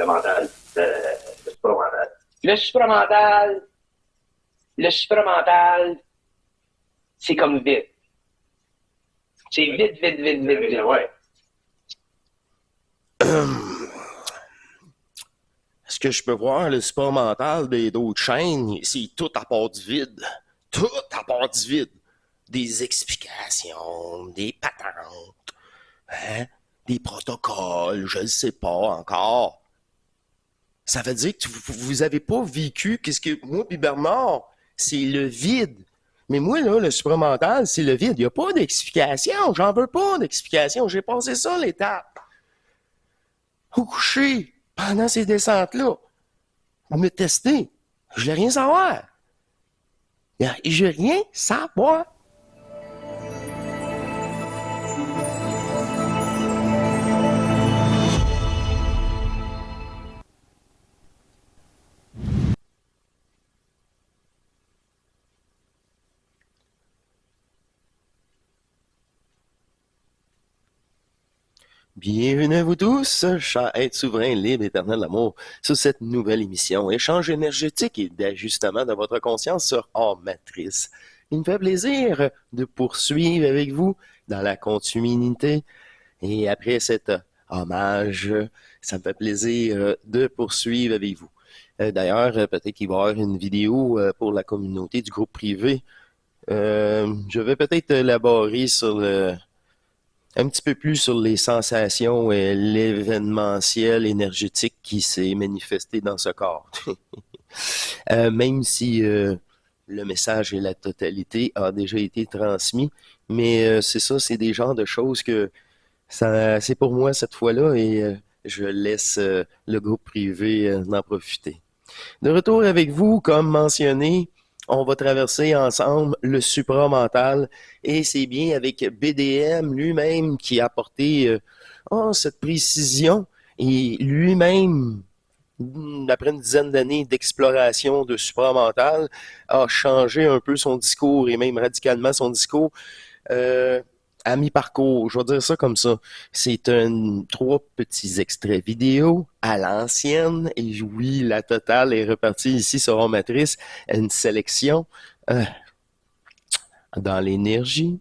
le mental, le supramental. Le supramental, le supramental, c'est comme vide. C'est vide, vide, vide, vide, vide. Ouais. Est-ce que je peux voir le support mental des d'autres chaînes? C'est tout à part du vide. Tout à part du vide. Des explications, des patentes, hein? Des protocoles, je ne sais pas encore. Ça veut dire que vous avez pas vécu qu'est-ce que moi puis Bernard, c'est le vide. Mais moi, là, le supramental, c'est le vide. Il n'y a pas d'explication. J'en veux pas d'explication. J'ai passé ça, l'étape. Au coucher, pendant ces descentes-là, pour me tester. Je voulais rien savoir. Je veux rien savoir. Bienvenue à vous tous, chers êtres souverains, libres, éternels d'amour, sur cette nouvelle émission Échange énergétique et d'ajustement de votre conscience sur Hors Matrice. Il me fait plaisir de poursuivre avec vous dans la continuité. Et après cet hommage, ça me fait plaisir de poursuivre avec vous. D'ailleurs, peut-être qu'il va y avoir une vidéo pour la communauté du groupe privé. Je vais peut-être élaborer sur un petit peu plus sur les sensations et l'événementiel énergétique qui s'est manifesté dans ce corps. Même si le message et la totalité a déjà été transmis, mais c'est ça, c'est des genres de choses que c'est pour moi cette fois-là et je laisse le groupe privé en profiter. De retour avec vous, comme mentionné, on va traverser ensemble le supramental et c'est bien avec BDM lui-même qui a apporté cette précision et lui-même, après une dizaine d'années d'exploration de supramental, a changé un peu son discours et même radicalement son discours à mi-parcours. Je vais dire ça comme ça. C'est trois petits extraits vidéo à l'ancienne. Et oui, la totale est repartie ici sur Hors Matrice. Une sélection dans l'énergie,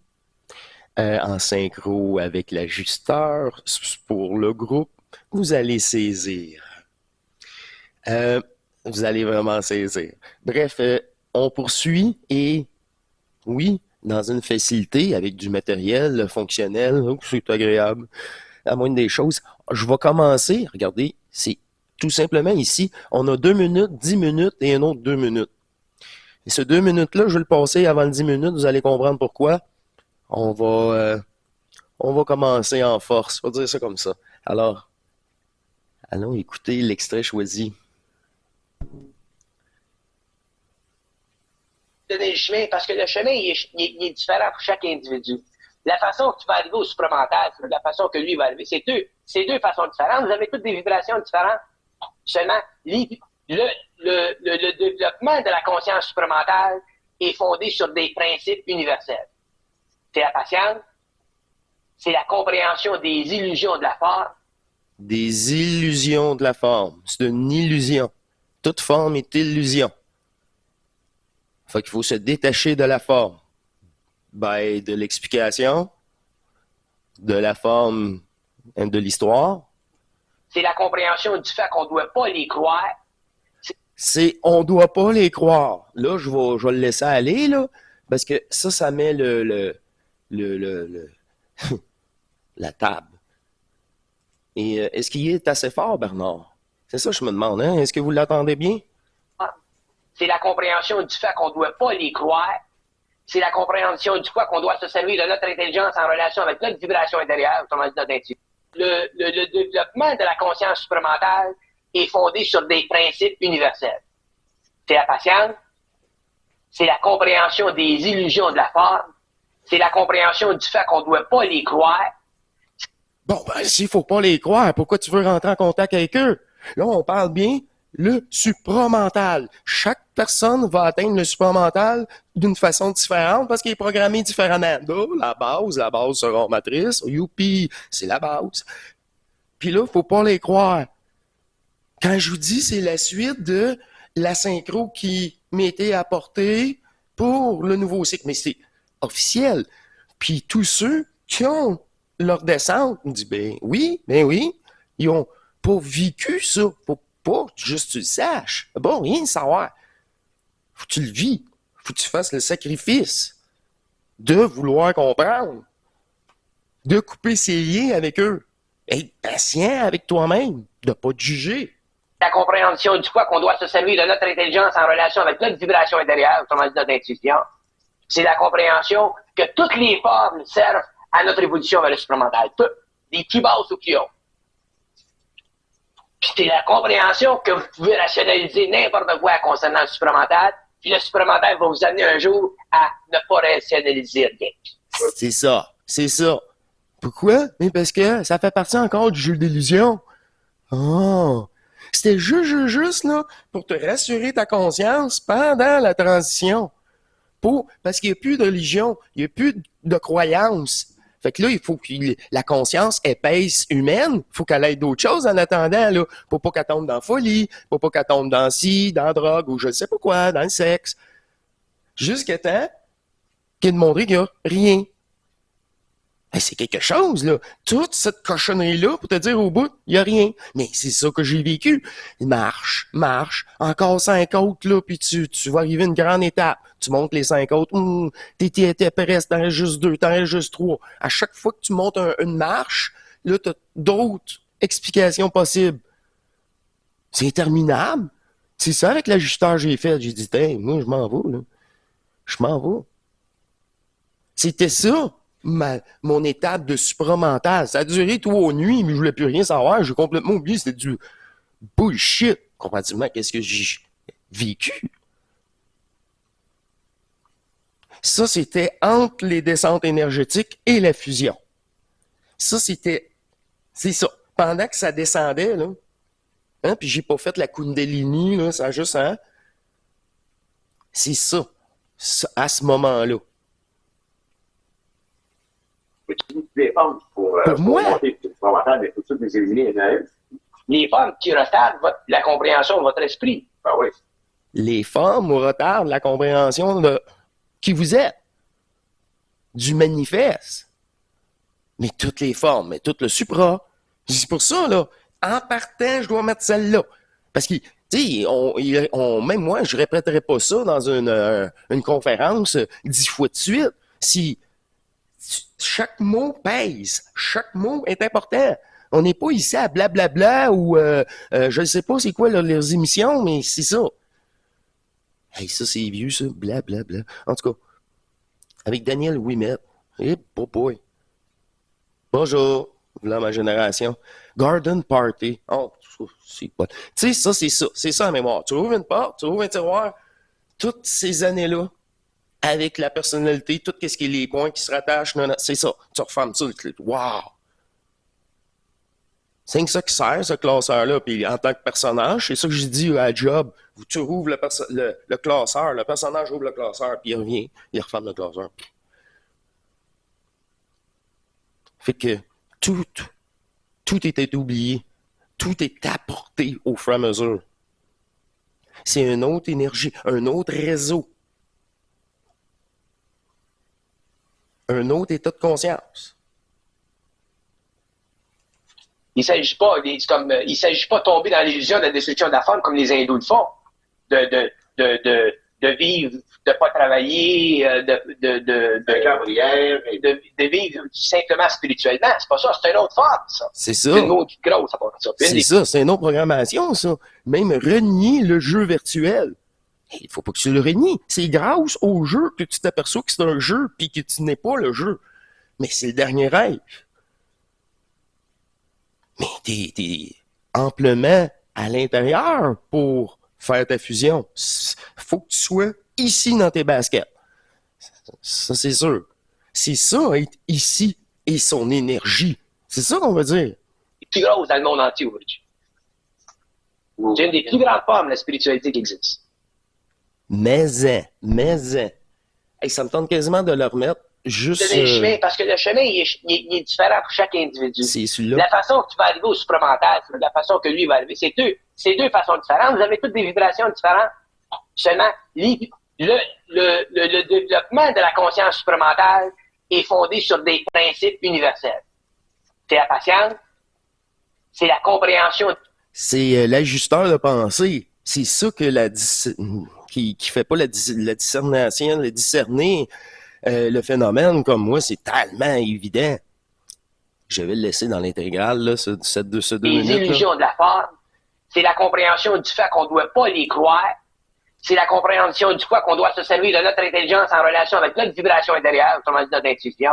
en synchro avec l'ajusteur pour le groupe. Vous allez saisir. Vous allez vraiment saisir. Bref, on poursuit et oui, dans une facilité avec du matériel fonctionnel, c'est agréable. La moindre des choses, je vais commencer. Regardez, c'est tout simplement ici, on a 2 minutes, 10 minutes et un autre 2 minutes. Et ce 2 minutes-là, je vais le passer avant le 10 minutes, vous allez comprendre pourquoi. On va commencer en force, on va dire ça comme ça. Alors, allons écouter l'extrait choisi. Donner le chemin, parce que le chemin, il est différent pour chaque individu. La façon que tu vas arriver au supramental, c'est la façon que lui va arriver. C'est deux façons différentes. Vous avez toutes des vibrations différentes. Seulement, le développement de la conscience supramentale est fondé sur des principes universels. C'est la patience, c'est la compréhension des illusions de la forme. Des illusions de la forme. C'est une illusion. Toute forme est illusion. Fait qu'il faut se détacher de la forme. Ben, de l'explication, de la forme de l'histoire. C'est la compréhension du fait qu'on ne doit pas les croire. On doit pas les croire. Là, je vais le laisser aller, là, parce que ça met la table. Et est-ce qu'il est assez fort, Bernard? C'est ça que je me demande, hein? Est-ce que vous l'entendez bien? C'est la compréhension du fait qu'on ne doit pas les croire. C'est la compréhension du fait qu'on doit se servir de notre intelligence en relation avec notre vibration intérieure, autrement dit notre intuition. Le développement de la conscience supramentale est fondé sur des principes universels. C'est la patience, c'est la compréhension des illusions de la forme, c'est la compréhension du fait qu'on ne doit pas les croire. Bon, ben, s'il faut pas les croire, pourquoi tu veux rentrer en contact avec eux? Là, on parle bien le supramental. Chaque personne va atteindre le supramental d'une façon différente parce qu'il est programmé différemment. Là, la base sera en matrice. Youpi, c'est la base. Puis là, faut pas les croire. Quand je vous dis, c'est la suite de la synchro qui m'était apportée pour le nouveau cycle. Mais c'est officiel. Puis tous ceux qui ont leur descente me disent, ben oui, ils ont pas vécu ça. Faut pas juste que tu le saches. Bon, rien de savoir. Faut que tu le vis. Faut que tu fasses le sacrifice de vouloir comprendre, de couper ses liens avec eux, être patient avec toi-même, de pas te juger. La compréhension du quoi qu'on doit se servir de notre intelligence en relation avec notre vibration intérieure, autrement dit notre intuition. C'est la compréhension que toutes les formes servent à notre évolution vers le supramental. Toutes, des plus basses aux plus hautes. Puis c'est la compréhension que vous pouvez rationaliser n'importe quoi concernant le supramental, puis le supramental va vous amener un jour à ne pas rationaliser rien. C'est ça. Pourquoi? Mais parce que ça fait partie encore du jeu d'illusion. Oh! C'était juste, là, pour te rassurer ta conscience pendant la transition. Parce qu'il n'y a plus de religion, il n'y a plus de croyance. Fait que là, il faut que la conscience épaisse humaine, il faut qu'elle ait d'autres choses en attendant, là. Pour pas qu'elle tombe dans la folie, pour pas qu'elle tombe dans dans la drogue, ou je ne sais pas quoi, dans le sexe. Jusqu'à temps qu'il ait montré qu'il n'y a rien. Ben, c'est quelque chose, là. Toute cette cochonnerie-là, pour te dire au bout, il n'y a rien. Mais c'est ça que j'ai vécu. Marche, encore 5 autres, là, puis tu vas arriver à une grande étape. Tu montes les 5 autres, t'es presque, t'en restes juste 2, t'en restes juste 3. À chaque fois que tu montes une marche, là, t'as d'autres explications possibles. C'est interminable. C'est ça avec l'ajusteur que j'ai fait. J'ai dit, hey, moi, je m'en vais, là. Je m'en vais. C'était ça. Mon étape de supramental. Ça a duré 3 nuits, mais je voulais plus rien savoir. J'ai complètement oublié. C'était du bullshit. Comparativement à qu'est-ce que j'ai vécu. Ça, c'était entre les descentes énergétiques et la fusion. Ça, c'est ça. Pendant que ça descendait, là, hein, puis j'ai pas fait la Kundalini, là, ça a juste, hein, c'est ça, à ce moment-là. Les femmes pour moi, monter le supramental, mais faut toutes les éliminer. Les formes qui retardent la compréhension de votre esprit. Ben oui. Les formes retardent la compréhension de qui vous êtes, du manifeste. Mais toutes les formes, mais tout le supra. C'est pour ça, là, en partant, je dois mettre celle-là. Parce que, tu sais, même moi, je répéterais pas ça dans une conférence 10 fois de suite. Si chaque mot pèse, chaque mot est important. On n'est pas ici à blablabla ou je ne sais pas c'est quoi là, leurs émissions, mais c'est ça. Hey, ça c'est vieux, ça, blablabla. En tout cas, avec Daniel Ouimet, boy. Bonjour, voilà ma génération. Garden Party. Oh, c'est pas. Tu sais, ça, c'est ça la mémoire. Tu ouvres une porte, tu ouvres un tiroir, toutes ces années-là, avec la personnalité, tout ce qui est les points qui se rattachent, c'est ça. Tu refermes ça, wow! C'est ça qui sert, ce classeur-là. Puis en tant que personnage, c'est ça que j'ai dit à Job. Tu rouvres le classeur, le personnage ouvre le classeur, puis il revient, il referme le classeur. Fait que tout était oublié. Tout est apporté au fur et à mesure. C'est une autre énergie, un autre réseau. Un autre état de conscience. Il s'agit pas de tomber dans l'illusion de la destruction de la forme comme les hindous le font. De vivre, de pas travailler, de vivre simplement spirituellement. C'est pas ça, c'est une autre forme, ça. C'est ça. C'est une autre grosse, ça part ça. C'est une autre programmation, ça. Même renier le jeu virtuel. Il faut pas que tu le renies. C'est grâce au jeu que tu t'aperçois que c'est un jeu puis que tu n'es pas le jeu. Mais c'est le dernier rêve. Mais t'es amplement à l'intérieur pour faire ta fusion. Faut que tu sois ici dans tes baskets. Ça, c'est sûr. C'est ça, être ici et son énergie. C'est ça qu'on veut dire. C'est plus grosse dans le monde entier aujourd'hui. C'est une des plus grandes formes de la spiritualité qui existe. Mais hey, ça me tente quasiment de le remettre juste... C'est des chemins, parce que le chemin, il est différent pour chaque individu. C'est celui-là. La façon que tu vas arriver au supramental, la façon que lui va arriver, c'est c'est deux façons différentes. Vous avez toutes des vibrations différentes. Seulement, le développement de la conscience supramentale est fondé sur des principes universels. C'est la patience, c'est la compréhension. C'est l'ajusteur de pensée. C'est ça que qui fait pas la discernation, le discerner le phénomène comme moi, c'est tellement évident. Je vais le laisser dans l'intégrale, là, ce 2 minutes. Les illusions de la forme, c'est la compréhension du fait qu'on ne doit pas les croire. C'est la compréhension du fait qu'on doit se servir de notre intelligence en relation avec notre vibration intérieure, autrement dit notre intuition.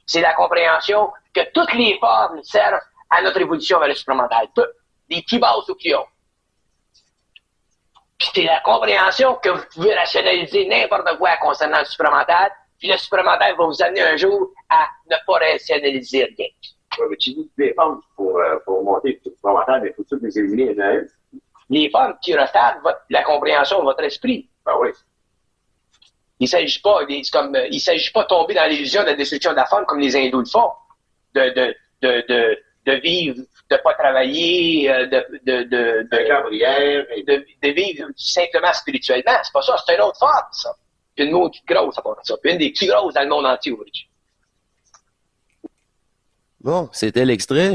C'est la compréhension que toutes les formes servent à notre évolution vers le supramental. Toutes, des plus basses aux plus hautes. Puis c'est la compréhension que vous pouvez rationaliser n'importe quoi concernant le supramental, puis le supramental va vous amener un jour à ne pas rationaliser rien. Ouais, mais tu dis que les formes pour monter le supramental, mais il faut toutes les éliminer les uns. Les formes qui retardent la compréhension de votre esprit. Ben oui. Il s'agit pas de tomber dans l'illusion de la destruction de la forme comme les hindous le font. De vivre, de pas travailler, de vivre simplement spirituellement. C'est pas ça, c'est une autre forme, ça. Puis une autre grosse, à part ça. Puis une des plus grosses dans le monde entier aujourd'hui. Bon, c'était l'extrait.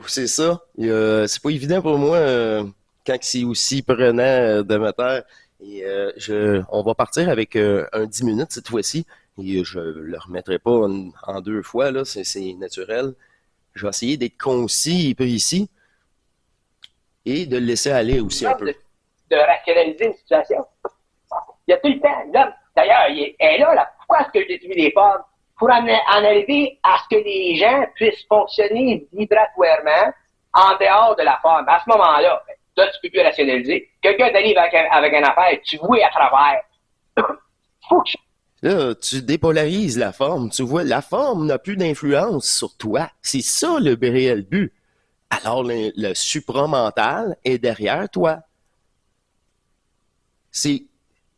C'est ça. C'est pas évident pour moi quand c'est aussi prenant de ma terre. Et on va partir avec un 10 minutes cette fois-ci. Et je le remettrai pas en 2 fois, là, c'est naturel. Je vais essayer d'être concis et précis et de le laisser aller aussi un peu. De rationaliser une situation. Il y a tout le temps. L'homme, d'ailleurs, elle est là. Pourquoi est-ce que je détruis les formes? Pour en arriver à ce que les gens puissent fonctionner vibratoirement en dehors de la forme. À ce moment-là, là, tu peux plus rationaliser. Quelqu'un t'arrive avec une affaire, tu vois à travers. Faut que Là, tu dépolarises la forme. Tu vois, la forme n'a plus d'influence sur toi. C'est ça le réel but. Alors, le supramental est derrière toi. C'est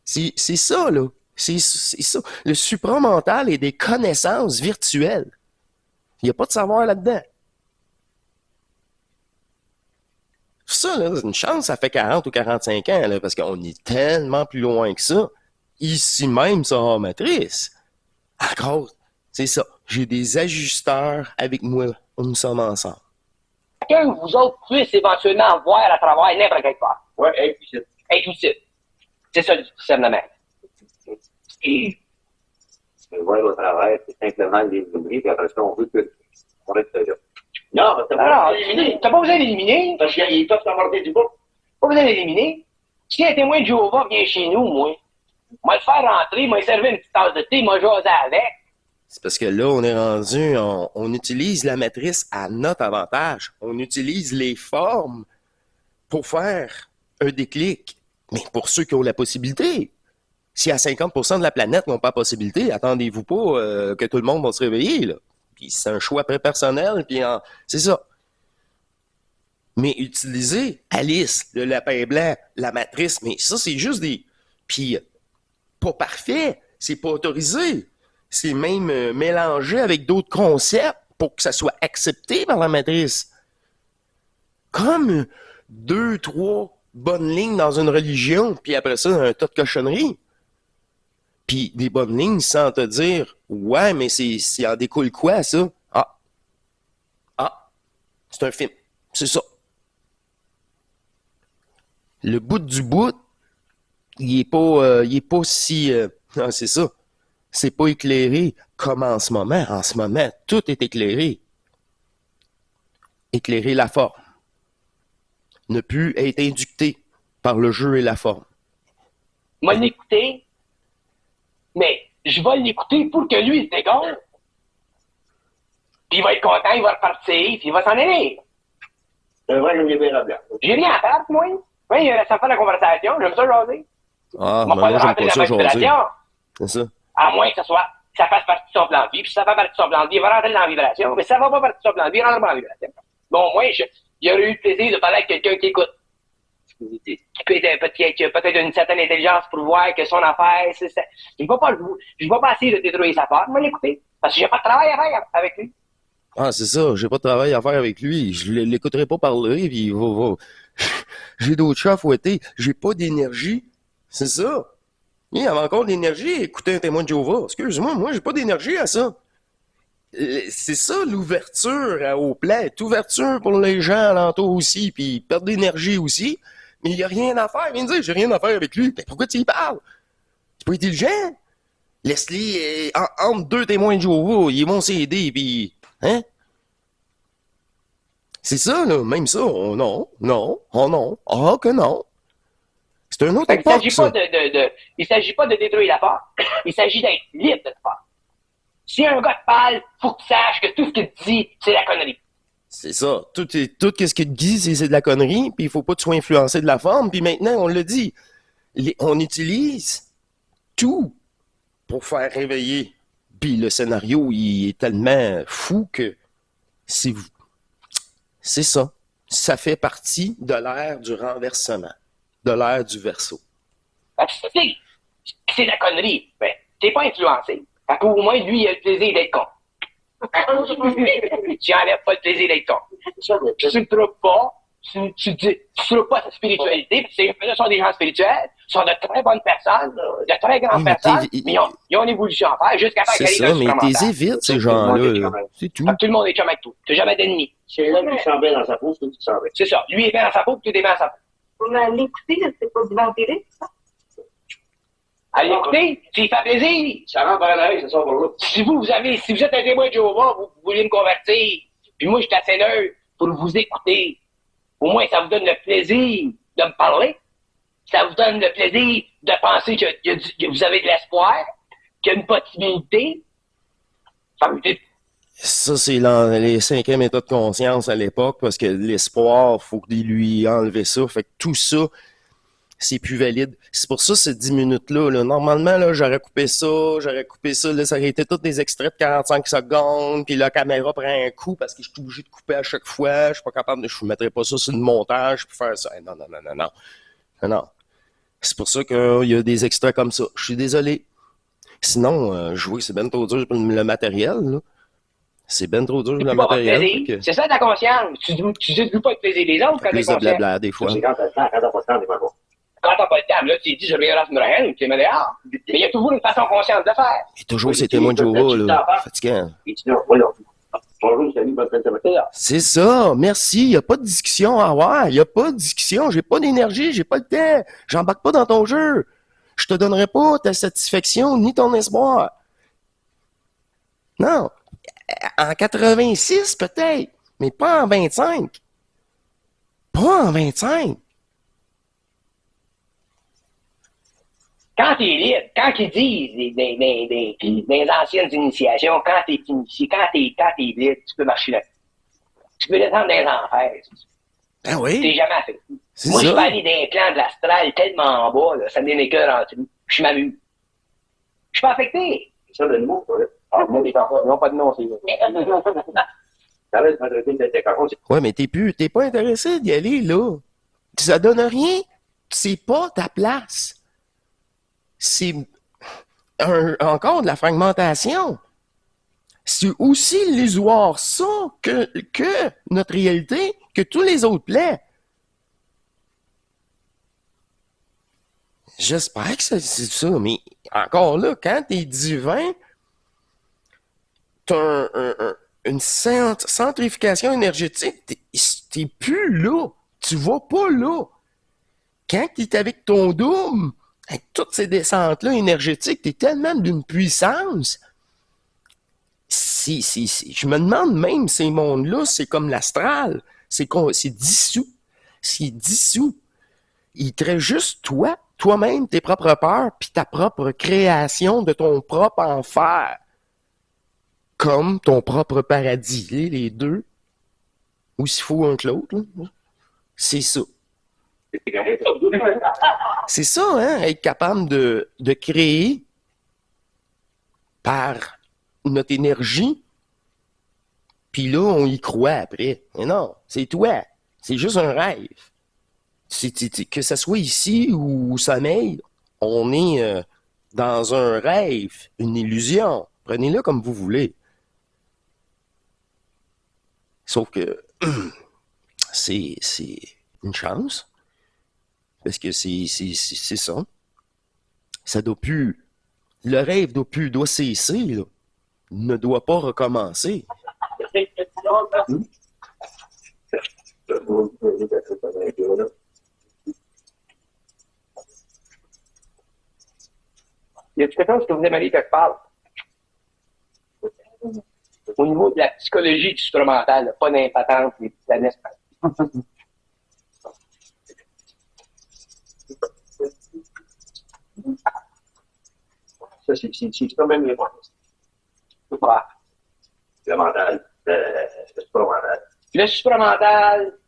ça, là. C'est ça. Le supramental est des connaissances virtuelles. Il n'y a pas de savoir là-dedans. Ça, là, c'est une chance, ça fait 40 ou 45 ans, là, parce qu'on est tellement plus loin que ça. Ici même, ça en matrice. Encore, c'est ça. J'ai des ajusteurs avec moi. Nous sommes ensemble. chacun de vous autres puisse éventuellement voir à travers n'importe quelle part. Oui, implicite. Implicite. C'est ça le discernement. Et voir au travers, c'est simplement l'éliminer, puis après ça, on veut qu'on reste là. Non, t'as pas besoin d'éliminer. Parce qu'il peuvent t'amorter du bout. Pas besoin d'éliminer. Si un témoin de Jéhovah vient chez nous, moi le faire rentrer, moi servir une petite tasse de thé, moi jaser avec. C'est parce que là, on est rendu, on utilise la matrice à notre avantage. On utilise les formes pour faire un déclic. Mais pour ceux qui ont la possibilité, si à 50% de la planète n'ont pas la possibilité, attendez-vous pas que tout le monde va se réveiller, là. Puis c'est un choix très personnel, puis c'est ça. Mais utiliser Alice, le lapin blanc, la matrice, mais ça, c'est juste des... Puis pas parfait, c'est pas autorisé. C'est même mélangé avec d'autres concepts pour que ça soit accepté par la matrice. Comme 2, 3 bonnes lignes dans une religion, puis après ça, un tas de cochonneries. Puis des bonnes lignes sans te dire « Ouais, mais c'est en découle quoi, ça? » Ah, c'est un film. C'est ça. Le bout du bout, il est pas si... c'est ça. C'est pas éclairé comme en ce moment. En ce moment, tout est éclairé. Éclairer la forme. Ne plus être inducté par le jeu et la forme. Moi, l'écouter, mais je vais l'écouter pour que lui, il se dégonfle. Puis il va être content, il va repartir, puis il va s'en aller. C'est vrai, il est blanc. J'ai rien à faire, moi. Oui, il reste à faire la conversation, j'aime ça jaser. Ah, mais moi, j'aime pas ça jaser. C'est ça. À moins que ça fasse partie de son plan de vie, puis si ça fait partie de son plan de vie, il va rentrer dans la vibration. Mais si ça va pas partie de son plan de vie, il rentre pas dans la vibration. Bon, moi, il aurait eu le plaisir de parler avec quelqu'un qui écoute. Qui a peut-être une certaine intelligence pour voir que son affaire, c'est ça. Je ne vais pas essayer de détruire sa part, je vais l'écouter. Parce que j'ai pas de travail à faire avec lui. Ah, c'est ça, j'ai pas de travail à faire avec lui. Je l'écouterai pas parler, puis j'ai d'autres chats à fouetter. J'ai pas d'énergie. C'est ça. Il avait encore de l'énergie à écouter un témoin de Jéhovah. Excuse-moi, moi, j'ai pas d'énergie à ça. C'est ça l'ouverture au plan. Ouverture pour les gens alentour aussi, puis perdre d'énergie aussi. Mais il y a rien à faire. Viens me dire, j'ai rien à faire avec lui. Ben, pourquoi tu y parles? C'est pas intelligent. Leslie est entre deux témoins de Jéhovah. Ils vont s'aider, puis... Hein? C'est ça, là. Même ça. Oh non, non, oh non, oh que non. C'est un autre Fait qu'il époque, s'agit pas ça. il s'agit pas de détruire la part. Il s'agit d'être libre de part. Si un gars te parle, faut que tu saches que tout ce qu'il te dit, c'est la connerie. C'est ça. Tout ce qu'il te dit, c'est de la connerie, puis il faut pas que tu sois influencé de la forme. Puis maintenant, on le dit, on utilise tout pour faire réveiller. Puis le scénario, il est tellement fou que c'est ça. Ça fait partie de l'ère du renversement, de l'ère du verso. Fait que si tu sais que c'est de la connerie, ben, t'es pas influencé. Fait qu'au moins, lui, il a le plaisir d'être con. Tu enlèves pas le plaisir d'être con. Tu ne trouves pas, tu trouves pas sa spiritualité, parce que ces gens-là sont des gens spirituels, sont de très bonnes personnes, de très grandes Oui, mais personnes, mais ils ont une évolution à faire jusqu'à faire c'est qu'elle ça, est mais t'es évites, ces gens-là. C'est tout. Fait que tout le monde est chum avec tout. T'as jamais d'ennemis. C'est là qui sent bien dans sa peau, c'est tout qui sent bien. C'est ça. Lui est bien dans sa peau, puis tout est bien dans sa peau. Mais l'écouter, c'est pas du vampirique, ça? À l'écouter, s'il fait plaisir. Ça rentre par l'oreille, ça sort par là. Si vous êtes un témoin de Jéhovah, vous voulez me convertir, puis moi, je suis assez neutre pour vous écouter. Au moins, ça vous donne le plaisir de me parler. Ça vous donne le plaisir de penser que vous avez de l'espoir, qu'il y a une possibilité. Ça veut dire, Ça, c'est les 5e états de conscience à l'époque, parce que l'espoir, faut qu'il lui enlever ça. Fait que tout ça, c'est plus valide. C'est pour ça, ces 10 minutes-là, là, normalement, là, j'aurais coupé ça, là, ça aurait été tous des extraits de 45 secondes, puis la caméra prend un coup parce que je suis obligé de couper à chaque fois, je suis pas capable je ne mettrais pas ça sur le montage pour faire ça. Non, non, non, non, non. Non, non. C'est pour ça qu'il y a des extraits comme ça. Je suis désolé. Sinon, jouer, c'est ben trop dur pour le matériel, là. C'est ben trop dur le c'est pas votre matériel. plaisir. C'est ça ta conscience. Tu ne pas le plaisir des autres quand t'es Plus de conscient. blabla, des fois. C'est quand t'as le temps, quand t'as pas le temps, t'es pas bon. Quand t'as pas le temps, là, tu te dis, je vais regarder une oreille, tu es dehors. Mais il y a toujours une façon consciente de faire. Et toujours ces témoins de Jéhovah, là. Fatigant. Et tu dis, voyons. Bonjour, salut, bonne fin de semaine. C'est ça, merci. Il n'y a pas de discussion à avoir. Il n'y a pas de discussion. J'ai pas d'énergie, j'ai pas le temps. J'embarque pas dans ton jeu. Je te donnerai pas ta satisfaction ni ton espoir. Non. En 86, peut-être, mais pas en 25. Pas en 25. Quand t'es libre, quand ils disent des anciennes initiations, quand t'es initié, quand t'es libre, tu peux marcher là. Tu peux descendre dans les enfers. Ben C'est oui, jamais fait. c'est Moi, je peux ça. aller dans les plans de l'astral tellement en bas, là, ça me donne les cœurs en dessous. Je m'amuse. Je suis pas affecté. C'est ça le mot, toi, là. Ah, moi, les enfants, ils n'ont pas de nom, c'est T'arrêtes de traiter de tes cacons, c'est Ouais, mais t'es pas intéressé d'y aller, là. Ça donne rien. C'est pas ta place. C'est encore de la fragmentation. C'est aussi illusoire ça que notre réalité, que tous les autres plans. J'espère que c'est ça, mais encore là, quand t'es divin, t'as une centrification énergétique, t'es plus là. Tu vas pas là. Quand t'es avec ton double, avec toutes ces descentes-là énergétiques, t'es tellement d'une puissance. Je me demande même, ces mondes-là, c'est comme l'astral. C'est dissous. C'est dissous. Il te reste juste toi-même, tes propres peurs, puis ta propre création de ton propre enfer. Comme ton propre paradis. Les deux. Ou s'il faut un que l'autre. C'est ça. C'est ça, hein, être capable de créer par notre énergie, puis là, on y croit après. Mais non, c'est toi. C'est juste un rêve. Que ce soit ici ou au sommeil, on est dans un rêve, une illusion. Prenez-le comme vous voulez. Sauf que c'est une chance. Parce que c'est ça. Ça doit plus. Le rêve doit cesser, là. Ne doit pas recommencer. Y a-t-il quelque chose que vous aimeriez que je parle? Au niveau de la psychologie du supramental, pas d'impatence, les petites planètes. Ça, c'est quand même les points. Le mental, le supramental.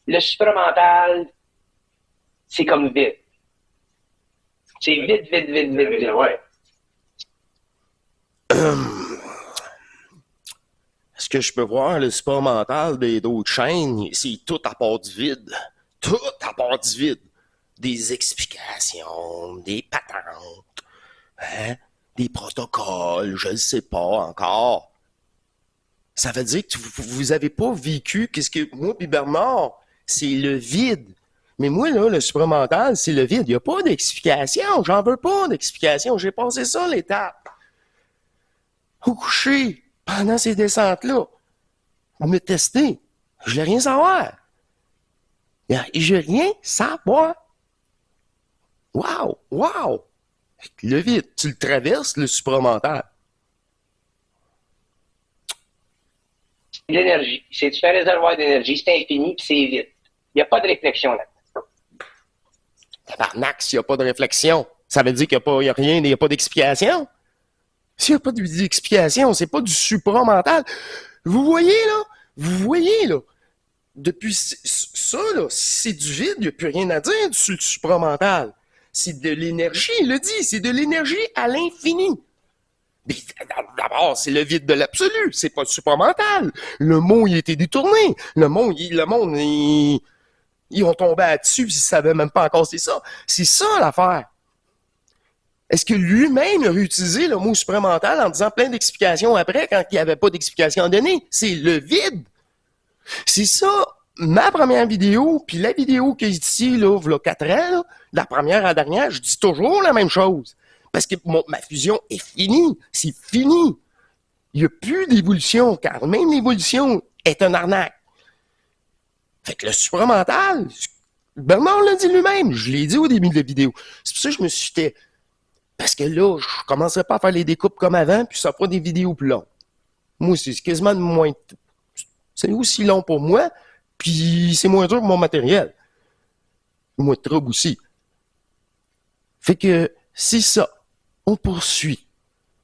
Le supramental, c'est comme vide. C'est vide. Ouais. Est-ce que je peux voir le support mental des d'autres chaînes? C'est tout à part du vide. Tout à part du vide. Des explications, des patentes, hein? Des protocoles, je ne sais pas encore. Ça veut dire que vous avez pas vécu qu'est-ce que moi puis Bernard, c'est le vide. Mais moi, là, le supramental, c'est le vide. Il n'y a pas d'explication. J'en veux pas d'explication. J'ai passé ça, l'étape. Au coucher, pendant ces descentes-là, pour me tester. Je n'ai rien savoir. Je n'ai rien savoir. Wow! Le vide, tu le traverses, le supramental. L'énergie. C'est un réservoir d'énergie, c'est infini, puis c'est vide. Il n'y a pas de réflexion là-dedans. Tabarnak, s'il n'y a pas de réflexion, ça veut dire qu'il n'y a rien, il n'y a pas d'explication. S'il n'y a pas d'explication, c'est pas du supramental. Vous voyez, là, depuis ça, là, c'est du vide, il n'y a plus rien à dire sur le supramental. C'est de l'énergie, il le dit, c'est de l'énergie à l'infini. Mais d'abord, c'est le vide de l'absolu, c'est pas le supramental. Le mot, il a été détourné. Le monde, ils ont tombé là-dessus, ils savaient même pas encore c'est ça. C'est ça l'affaire. Est-ce que lui-même a réutilisé le mot supramental en disant plein d'explications après quand il n'y avait pas d'explication à donner? C'est le vide. C'est ça, ma première vidéo, puis la vidéo que j'ai ici, là, il y a 4 ans, là, de la première à la dernière, je dis toujours la même chose. Parce que ma fusion est finie. C'est fini. Il n'y a plus d'évolution, car même l'évolution est un arnaque. Fait que le supramental, Bernard l'a dit lui-même, je l'ai dit au début de la vidéo. C'est pour ça que je me suis fait. Parce que là, je ne commencerai pas à faire les découpes comme avant, puis ça fera des vidéos plus longues. Moi, c'est quasiment moins. C'est aussi long pour moi, puis c'est moins dur pour mon matériel. Moins de trouble aussi. Fait que c'est ça. On poursuit.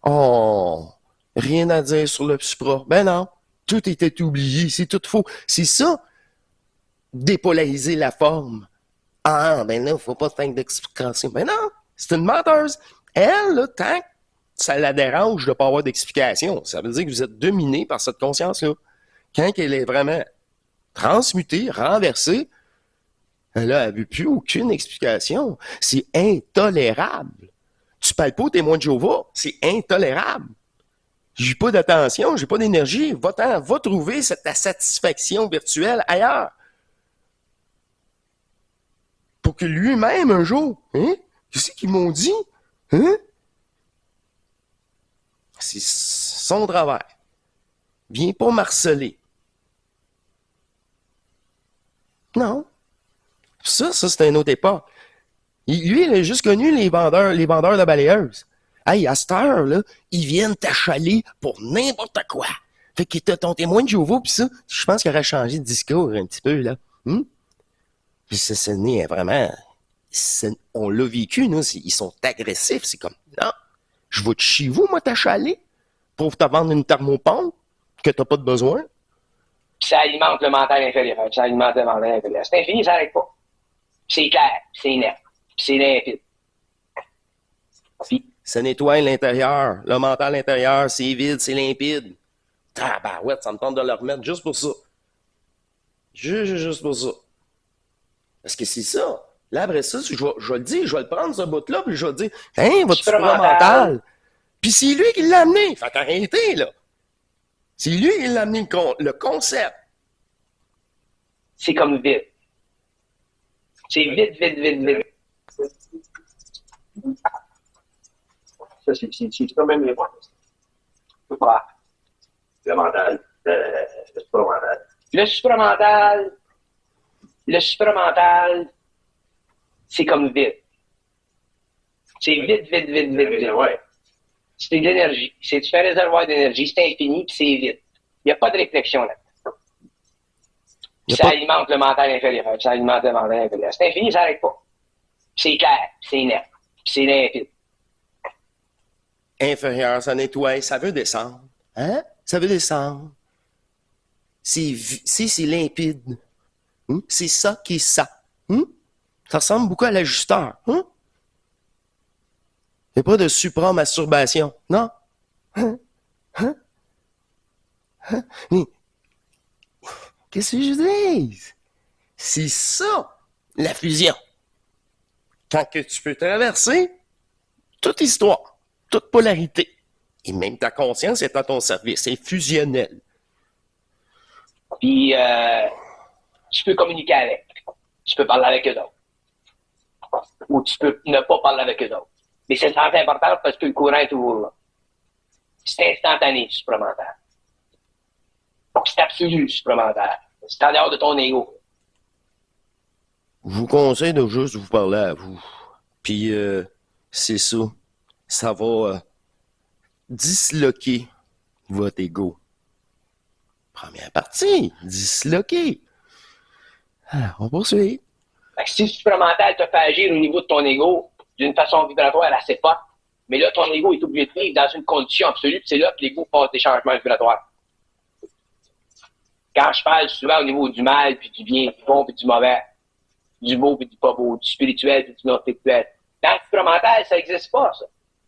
Oh, rien à dire sur le supra. Ben non, tout était oublié, c'est tout faux. C'est ça, dépolariser la forme. Ah, ben là, faut pas tant d'explications. Ben non, c'est une menteuse. Elle, là, tant que ça la dérange de pas avoir d'explication, ça veut dire que vous êtes dominé par cette conscience-là. Quand elle est vraiment transmutée, renversée, elle n'a plus aucune explication. C'est intolérable. Tu parles pas au témoin de Jéhovah, c'est intolérable. J'ai pas d'attention, j'ai pas d'énergie. Va trouver ta satisfaction virtuelle ailleurs. Pour que lui-même, un jour, hein? Qu'est-ce qu'ils m'ont dit? Hein? C'est son travail. Viens pas marceler. Non. Ça, c'est une autre époque. Lui, il a juste connu les vendeurs de balayeuses. Hey, à cette heure, là, ils viennent t'achaler pour n'importe quoi. Fait que t'as ton témoin de Jéhovah, pis ça, je pense qu'il aurait changé de discours un petit peu, là. Puis ça n'est vraiment... On l'a vécu, nous, ils sont agressifs. C'est comme, non, je vais de chez vous, moi, t'achaler, pour te vendre une thermopompe que t'as pas de besoin. Puis ça alimente le mental inférieur. Ça alimente le mental inférieur. C'est infini, ça n'arrête pas. C'est clair, c'est net, c'est limpide. Puis, ça nettoie l'intérieur. Le mental intérieur, c'est vide, c'est limpide. Tabarouette, ça me tente de le remettre juste pour ça. Juste pour ça. Parce que c'est ça. Là, après ça, je vais le dire, je vais le prendre, ce bout-là, puis je vais le dire, hein, votre supramental. Puis c'est lui qui l'a amené. Fait qu'arrêtez, là. C'est lui qui l'a amené le concept. C'est comme vide. C'est vide, vide, vide, vide. Ça, c'est quand même important. Voilà. Le mental, le supramental. Le supramental, c'est comme vide. C'est vide, vide, vide, vide, vide. Ouais. C'est de l'énergie. C'est un réservoir d'énergie. C'est infini, puis c'est vide. Il n'y a pas de réflexion là. Ça alimente le mental inférieur. Ça alimente le mental inférieur. C'est infini, ça n'arrête pas. C'est clair, c'est net, c'est limpide. Inférieur, ça nettoie, ça veut descendre. Hein? Ça veut descendre. C'est limpide. C'est ça qui est ça. Ça ressemble beaucoup à l'ajusteur. Il n'y a pas de supramasturbation. Non? Mais, qu'est-ce que je dis? C'est ça, la fusion. Quand que tu peux traverser toute histoire, toute polarité, et même ta conscience est à ton service, c'est fusionnel. Puis, tu peux communiquer avec. Tu peux parler avec eux autres. Ou tu peux ne pas parler avec eux autres. Mais c'est très important parce que le courant est toujours là. C'est instantané, supramental. C'est absolu, supramental. C'est en dehors de ton ego. Je vous conseille de juste vous parler à vous. Puis, c'est ça. Ça va disloquer votre ego. Première partie, disloquer. Alors, on poursuit. Fait que si le supramental te fait agir au niveau de ton ego d'une façon vibratoire assez forte, mais là, ton ego est obligé de vivre dans une condition absolue, puis c'est là que l'ego passe des changements vibratoires. Quand je parle souvent au niveau du mal, puis du bien, du bon, puis du mauvais, du beau, puis du pas beau, du spirituel, puis du non spirituel, dans le supramental, ça n'existe pas, ça.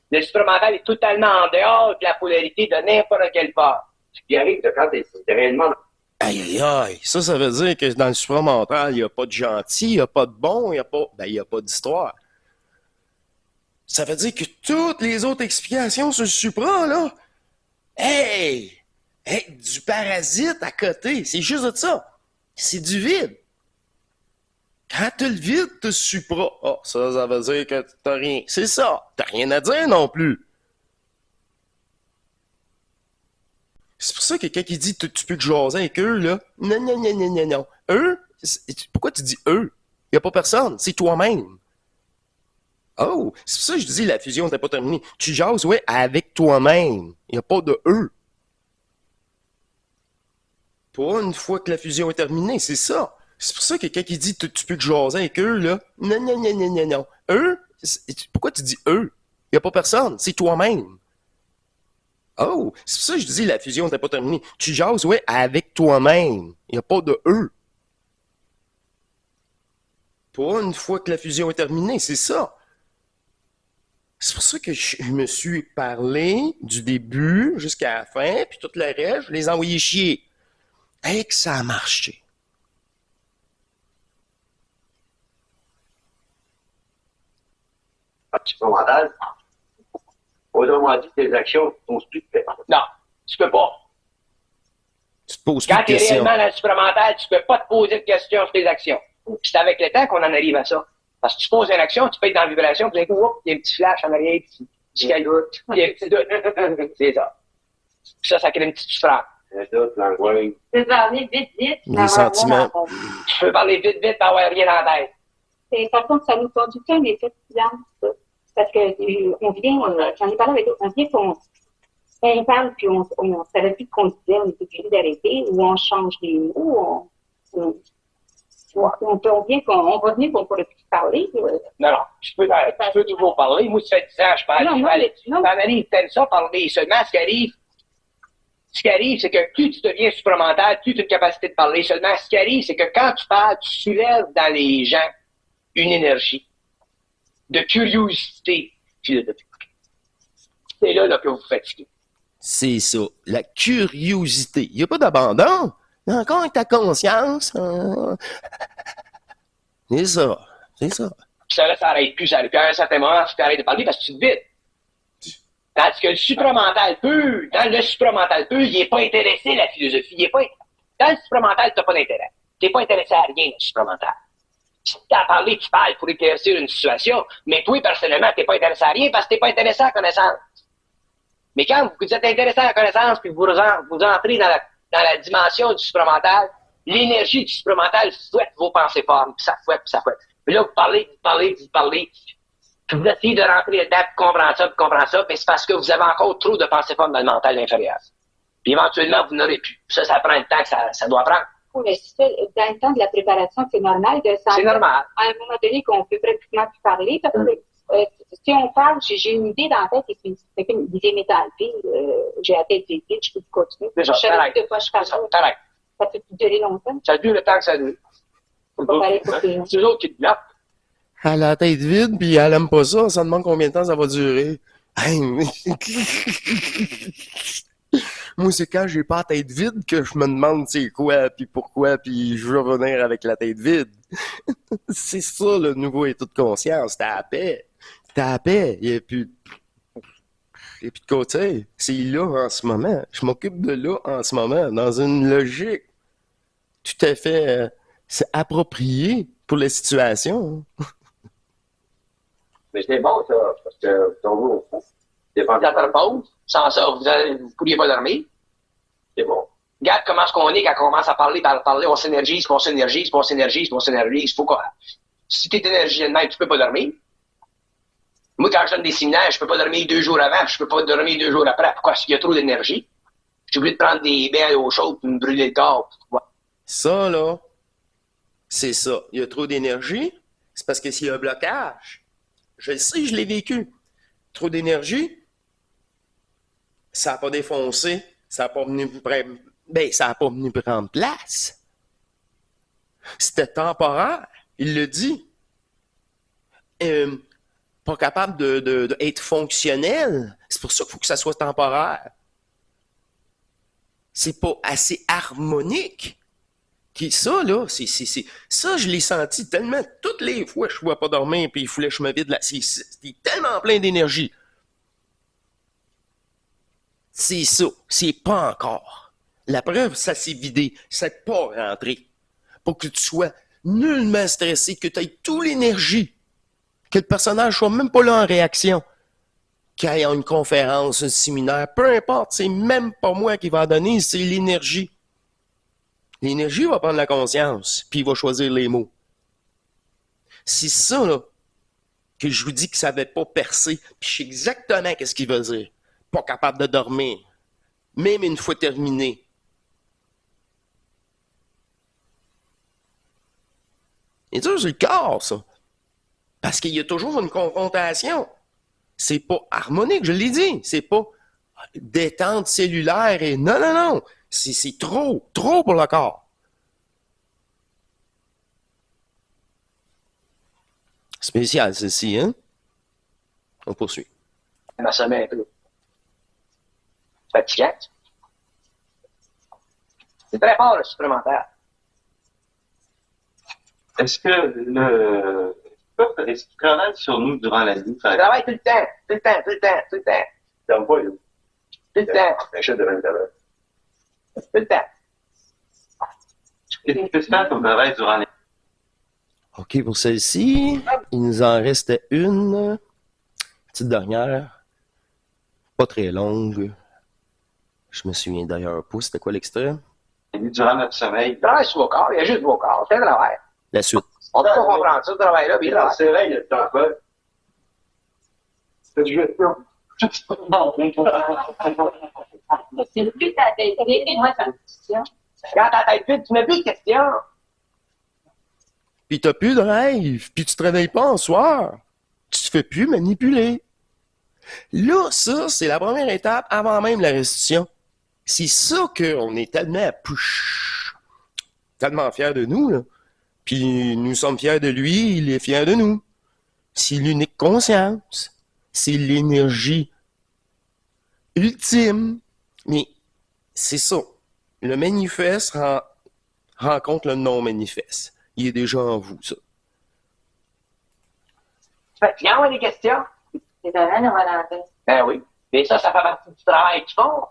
Le supramental est totalement en dehors de la polarité de n'importe quelle part. Ce qui arrive de quand t'es réellement... Aïe, aïe, aïe. Ça veut dire que dans le supramental, il n'y a pas de gentil, il n'y a pas de bon, il n'y a pas d'histoire. Ça veut dire que toutes les autres explications sur le supra, là, hey, du parasite à côté, c'est juste de ça. C'est du vide. Quand t'as le vide, t'as le supra. Ah, ça veut dire que t'as rien. C'est ça. T'as rien à dire non plus. C'est pour ça que quelqu'un qui dit tu peux te jaser avec eux, là. Non, non, non, non, non, non. Eux? Pourquoi tu dis eux? Il n'y a pas personne. C'est toi-même. Oh, c'est pour ça que je dis la fusion n'est pas terminée. Tu jases, ouais, avec toi-même. Il n'y a pas de eux. Pas une fois que la fusion est terminée, c'est ça. C'est pour ça que quelqu'un qui dit tu peux te jaser avec eux, là. Non, non, non, non, non, non. Eux? Pourquoi tu dis eux? Il n'y a pas personne. C'est toi-même. Oh, c'est pour ça que je dis la fusion n'est pas terminée. Tu jases, ouais, avec toi-même. Il n'y a pas de eux. Pas une fois que la fusion est terminée, c'est ça. C'est pour ça que je me suis parlé du début jusqu'à la fin, puis tout le reste, je les ai envoyés chier. Et que ça a marché. Supramental. Autrement dit, tes actions ne posent plus de questions. Non, tu peux pas. Tu te poses plus Quand de tu es questions. réellement dans le supramental, tu peux pas te poser de questions sur tes actions. C'est avec le temps qu'on en arrive à ça. Parce que tu poses une action, tu peux être dans la vibration, puis d'un coup, il y a un petit flash en arrière, puis il y a un doute. Il y a un petit doute. C'est ça. Puis ça crée une petite souffrance. Le doute, l'angoisse. Tu peux parler vite, vite. Les sentiments. Tu peux parler vite, vite, pas avoir rien dans la tête. Et par contre, ça nous prend du temps, les faits de silence, ça. Parce que on vient, j'en ai parlé avec eux, on vient on parle, puis on savait plus qu'on disait, on était obligé d'arrêter, ou on change les mots, on vient qu'on va venir qu'on pourrait plus parler. Non, non, tu peux toujours parler. Moi, ça fait 10 ans, je parle. Non. Ça m'arrive, t'aimes ça, parler. Seulement, ce qui arrive, c'est que plus tu deviens supramental, plus tu as une capacité de parler. Seulement, ce qui arrive, c'est que quand tu parles, tu soulèves dans les gens une énergie de curiosité philosophique. C'est là que vous vous fatiguez. C'est ça, la curiosité. Il n'y a pas d'abandon. Encore avec ta conscience. C'est ça, c'est ça. Puis ça, là, ça arrête plus. Puis à un certain moment, tu arrêtes de parler parce que tu te vides. Tandis que le supramental pur, dans le supramental pur, il n'est pas intéressé à la philosophie. Il est pas, dans le supramental, tu n'as pas d'intérêt. Tu n'es pas intéressé à rien, le supramental. Si tu as parlé, tu parles pour éclaircir une situation, mais toi, personnellement, tu n'es pas intéressé à rien parce que tu n'es pas intéressé à la connaissance. Mais quand vous êtes intéressé à la connaissance puis vous entrez dans la dimension du supramental, l'énergie du supramental fouette vos pensées formes, puis ça fouette, puis ça fouette. Puis là, vous parlez, puis vous essayez de rentrer là-dedans, puis comprendre ça, mais c'est parce que vous avez encore trop de pensées formes dans le mental inférieur. Puis éventuellement, vous n'aurez plus. Ça prend le temps que ça doit prendre. Oui, mais dans le temps de la préparation, c'est normal de sentir. C'est normal. À un moment donné, qu'on peut pratiquement plus parler, parce que si on parle, j'ai une idée dans la tête, et puis c'est une idée métal, puis j'ai la tête vide, je peux continuer. Déjà, Je savais de quoi je parle. T'arrêtes. Ça peut durer longtemps. Ça dure le temps que ça dure. C'est pas pareil pour tout. C'est eux autres qui te bloquent. Elle a la tête vide, puis elle aime pas ça. Ça demande combien de temps ça va durer. Hey, moi, c'est quand j'ai pas la tête vide que je me demande c'est quoi, puis pourquoi, puis je veux revenir avec la tête vide. C'est ça, le nouveau état de conscience. T'as la paix. T'as la paix. Il n'y a plus de côté. C'est là en ce moment. Je m'occupe de là en ce moment, dans une logique tout à fait c'est appropriée pour la situation. Mais c'est bon, ça, parce que vous tombez au fond. Vous êtes en pause. Sans ça, vous ne pourriez pas dormir. C'est bon. Regarde comment est-ce qu'on est quand on commence à parler, on s'énergise, puis on s'énergise, puis on s'énergise, puis on s'énergise. Faut quoi? Si t'es énergisé de même, tu peux pas dormir. Moi, quand je donne des séminaires, je peux pas dormir 2 jours avant, puis je peux pas dormir 2 jours après. Pourquoi? Parce qu'il y a trop d'énergie. Je suis obligé de prendre des bains à l'eau chaude pour me brûler le corps. Ça, là, c'est ça. Il y a trop d'énergie. C'est parce que s'il y a un blocage, je le sais, je l'ai vécu. Trop d'énergie, ça n'a pas défoncé, ça n'a pas venu ça n'a pas venu prendre place. C'était temporaire, il le dit. Pas capable d'être fonctionnel. C'est pour ça qu'il faut que ça soit temporaire. C'est pas assez harmonique. Ça, là, ça, je l'ai senti tellement toutes les fois que je ne pouvais pas dormir puis il fallait que je me vide là. C'était tellement plein d'énergie. C'est ça. C'est pas encore. La preuve, ça s'est vidé. Ça n'est pas rentré. Pour que tu sois nullement stressé, que tu aies toute l'énergie. Que le personnage soit même pas là en réaction. Qu'il y ait une conférence, un séminaire, peu importe, c'est même pas moi qui va en donner, c'est l'énergie. L'énergie va prendre la conscience, puis il va choisir les mots. C'est ça, là, que je vous dis que ça n'avait pas percé, puis je sais exactement qu'est-ce qu'il veut dire. Pas capable de dormir, même une fois terminé. Et dur, c'est le corps, ça. Parce qu'il y a toujours une confrontation. C'est pas harmonique, je l'ai dit. C'est pas détente cellulaire et non, non, non. C'est trop pour le corps. Spécial, ceci, hein? On poursuit. Ma sommeil un peu. Fatigant. C'est très fort, le supplémentaire. Est-ce qu'il travaille sur nous durant la nuit? Je travaille tout le temps. T'aimes pas, lui? Tout le temps. Achète de 20 $. Tout le temps. Qu'est-ce que tu peux faire comme travail durant la nuit? OK, pour celle-ci, il nous en reste une petite dernière, pas très longue. Je me souviens d'ailleurs pas, c'était quoi l'extrait? Durant notre sommeil. Je travaille sur vos corps, il y a juste vos corps. C'est un travail. La suite. On peut pas comprendre ça, ce travail-là, puis là. C'est vrai, il y a le temps fait. C'est du gestion. C'est plus ta tête vide, et moi, c'est une question. Quand t'as tête vide, tu mets plus de questions. Puis t'as plus de rêve, puis tu te réveilles pas en soir. Tu te fais plus manipuler. Là, ça, c'est la première étape avant même la restitution. C'est ça qu'on est tellement fiers de nous, là. Puis nous sommes fiers de lui, il est fier de nous. C'est l'unique conscience. C'est l'énergie ultime. Mais c'est ça. Le manifeste rencontre le non-manifeste. Il est déjà en vous, ça. Fait que, viens, on a des questions. C'est vraiment le Valentin. Ben oui. Mais ça fait partie du travail qu'ils font.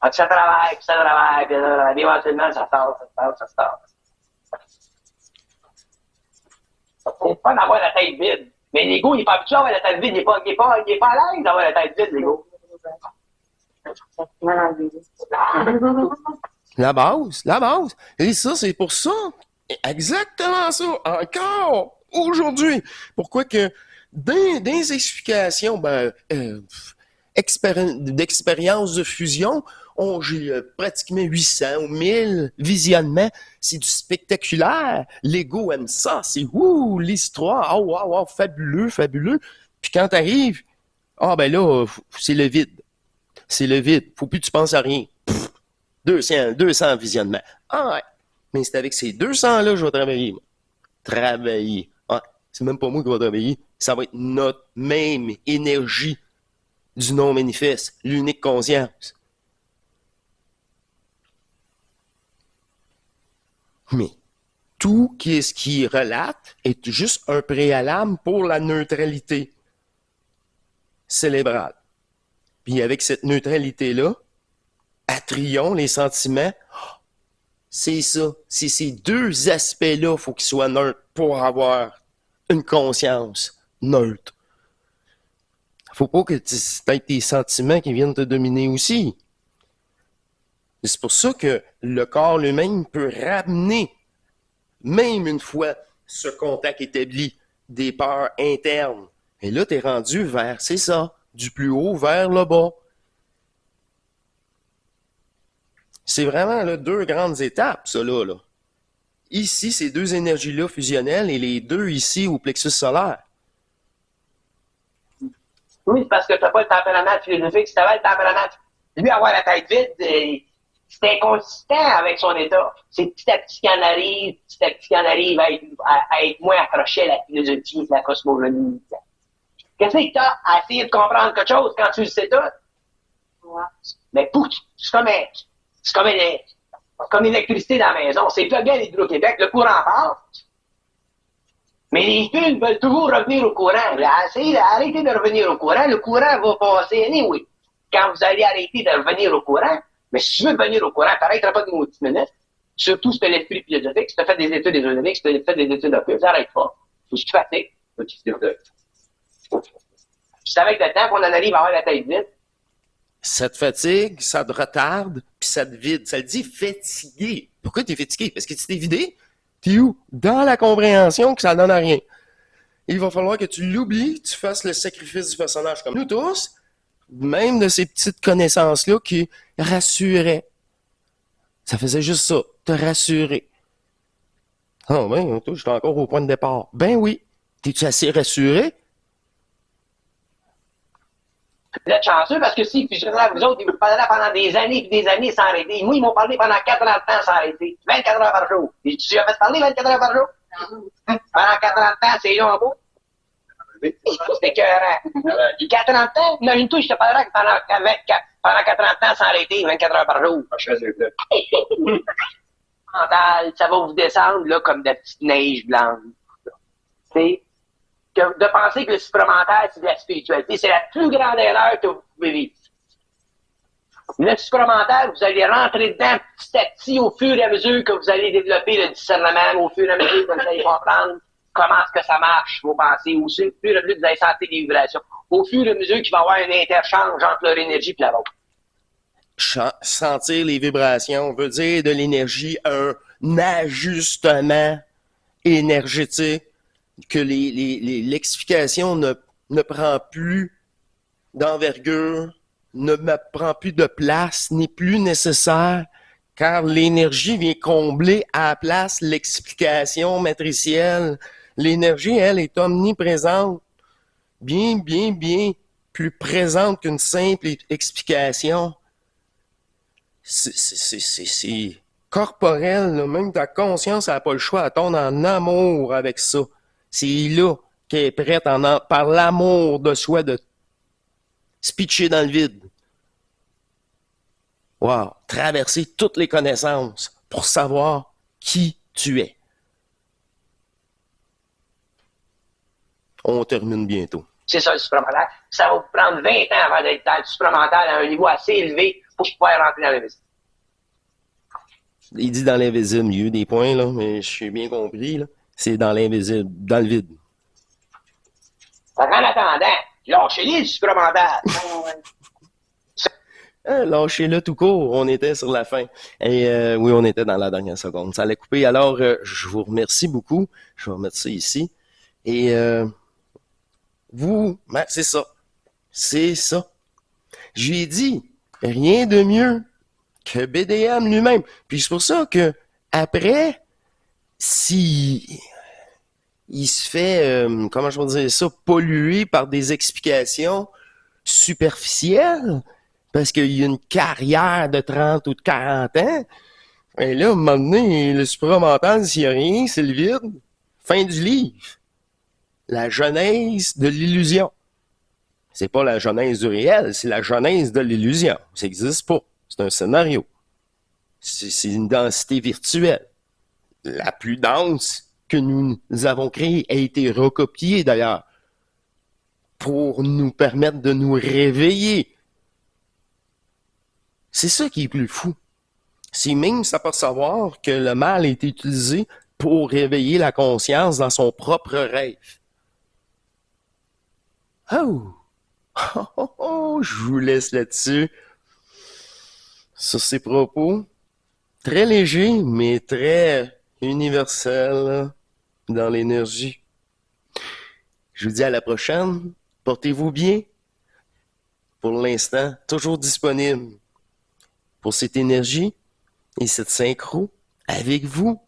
Donc, ça travaille, puis ça travaille, puis ça travaille. Puis éventuellement, ça sort, ça sort, ça sort. C'est pas d'avoir la tête vide. Mais l'ego, il n'est pas habitué à avoir la tête vide. Il n'est pas à l'aise d'avoir la tête vide, l'ego. La base, la base. Et ça, c'est pour ça. Exactement ça. Encore aujourd'hui. Pourquoi que dans des explications d'expérience de fusion, j'ai pratiquement 800 ou 1000 visionnements. C'est du spectaculaire. L'ego aime ça. C'est l'histoire. Oh, wow, wow, fabuleux, fabuleux. Puis quand t'arrives, ben là, c'est le vide. C'est le vide. Faut plus que tu penses à rien. 200 visionnements. Ah ouais. Mais c'est avec ces 200-là que je vais travailler. Moi. Travailler. Ah, c'est même pas moi qui vais travailler. Ça va être notre même énergie du non-manifeste, l'unique conscience. Mais tout ce qui relate est juste un préalable pour la neutralité cérébrale. Puis avec cette neutralité-là, attrions les sentiments. C'est ça. C'est ces deux aspects-là, il faut qu'ils soient neutres pour avoir une conscience neutre. Faut pas que tu aies tes sentiments qui viennent te dominer aussi. C'est pour ça que le corps lui-même peut ramener, même une fois ce contact établi, des peurs internes. Et là, tu es rendu vers, c'est ça, du plus haut vers le bas. C'est vraiment là, deux grandes étapes, ça là. Ici, ces deux énergies-là fusionnelles et les deux ici au plexus solaire. Oui, c'est parce que tu n'as pas le tempérament philosophique. Si tu avais le tempérament, lui, avoir la tête vide, c'est inconsistant avec son état. C'est petit à petit qu'il en arrive à être moins accroché à la philosophie, à la cosmogonie. Qu'est-ce que tu as à essayer de comprendre quelque chose quand tu le sais tout? Ouais. Mais c'est comme l'électricité dans la maison. C'est plugué à l'Hydro-Québec, le courant passe. Mais les fils veulent toujours revenir au courant. Arrêtez de revenir au courant, le courant va passer anyway. Quand vous allez arrêter de revenir au courant, mais si tu veux venir au courant, t'arrêteras pas de nous 10 minutes. Surtout si tu as l'esprit philosophique, si tu as fait des études ésotériques, si tu as fait des études occultes, t'arrêtes pas. Faut que tu fatigues, faut que tu te développes. C'est avec le temps qu'on en arrive à avoir la tête vide. Ça te fatigue, ça te retarde, puis ça te vide. Ça te dit fatigué. Pourquoi tu es fatigué? Parce que tu t'es vidé. T'es où? Dans la compréhension que ça donne à rien. Il va falloir que tu l'oublies, tu fasses le sacrifice du personnage comme nous tous, même de ces petites connaissances-là qui rassuraient. Ça faisait juste ça, te rassurer. Ah ben, toi, j'étais encore au point de départ. Ben oui. T'es-tu assez rassuré? Vous êtes chanceux parce que si fusionnaient vous autres, ils vous parlaient pendant des années et des années sans arrêter. Moi, ils m'ont parlé pendant 40 ans sans arrêter. 24 heures par jour. Et tu as fait parler 24 heures par jour? Pendant 40 ans, c'est long en beau. C'est écœurant. 40 ans? Imagine-toi, je te parlerai pendant 40 ans sans arrêter, 24 heures par jour. Mental, ça va vous descendre là comme de la petite neige blanche. C'est de penser que le supramental, c'est de la spiritualité. C'est la plus grande erreur que vous pouvez vivre. Le supramental, vous allez rentrer dedans petit à petit au fur et à mesure que vous allez développer le discernement, au fur et à mesure que vous allez comprendre comment est-ce que ça marche, vos pensées, au fur et à mesure que vous allez sentir des vibrations, au fur et à mesure qu'il va y avoir un interchange entre leur énergie et la vôtre. Sentir les vibrations veut dire de l'énergie, un ajustement énergétique que l'explication ne prend plus d'envergure, ne prend plus de place, n'est plus nécessaire, car l'énergie vient combler à la place l'explication matricielle. L'énergie, elle, est omniprésente, bien plus présente qu'une simple explication. C'est corporel, là. Même ta conscience n'a pas le choix, elle tombe en amour avec ça. C'est là qu'elle est prête, par l'amour de soi, de se pitcher dans le vide. Wow! Traverser toutes les connaissances pour savoir qui tu es. On termine bientôt. C'est ça le supramental. Ça va vous prendre 20 ans avant d'être dans le supramental à un niveau assez élevé pour pouvoir rentrer dans l'invisible. Il dit dans l'invisible, il y a eu des points, là, mais je suis bien compris, là. C'est dans l'invisible, dans le vide. Fait qu'en attendant, lâchez-les le supramental. Lâchez-le tout court, on était sur la fin. Et oui, on était dans la dernière seconde. Ça allait couper. Alors, je vous remercie beaucoup. Je vais remettre ça ici. Et vous, ben, c'est ça. C'est ça. Je lui ai dit, rien de mieux que BDM lui-même. Puis c'est pour ça que après, si il se fait, comment je vais dire ça, polluer par des explications superficielles, parce qu'il y a une carrière de 30 ou de 40 ans, et là, à un moment donné, le supramental, s'il n'y a rien, c'est le vide. Fin du livre. La genèse de l'illusion. C'est pas la genèse du réel, c'est la genèse de l'illusion. Ça n'existe pas. C'est un scénario. C'est une densité virtuelle. La plus dense que nous avons créée a été recopiée d'ailleurs pour nous permettre de nous réveiller. C'est ça qui est plus fou. C'est même s'apercevoir que le mal a été utilisé pour réveiller la conscience dans son propre rêve. Oh! Oh, oh, oh, je vous laisse là-dessus. Sur ces propos, très légers, mais très universels dans l'énergie. Je vous dis à la prochaine. Portez-vous bien. Pour l'instant, toujours disponible pour cette énergie et cette synchro avec vous.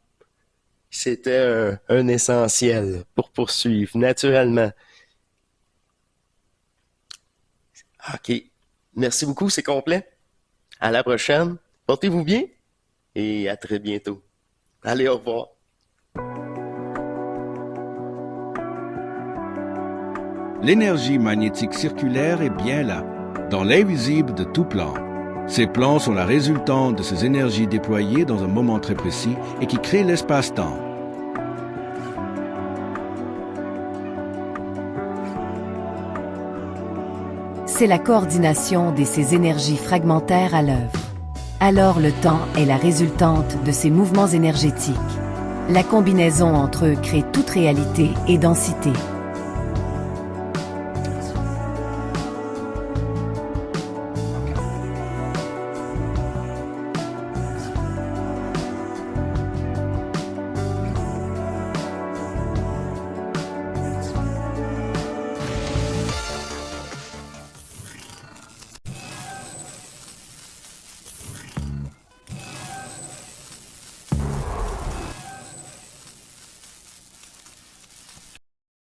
C'était un essentiel pour poursuivre naturellement. OK. Merci beaucoup, c'est complet. À la prochaine. Portez-vous bien et à très bientôt. Allez, au revoir. L'énergie magnétique circulaire est bien là, dans l'invisible de tout plan. Ces plans sont la résultante de ces énergies déployées dans un moment très précis et qui créent l'espace-temps. C'est la coordination de ces énergies fragmentaires à l'œuvre. Alors le temps est la résultante de ces mouvements énergétiques. La combinaison entre eux crée toute réalité et densité.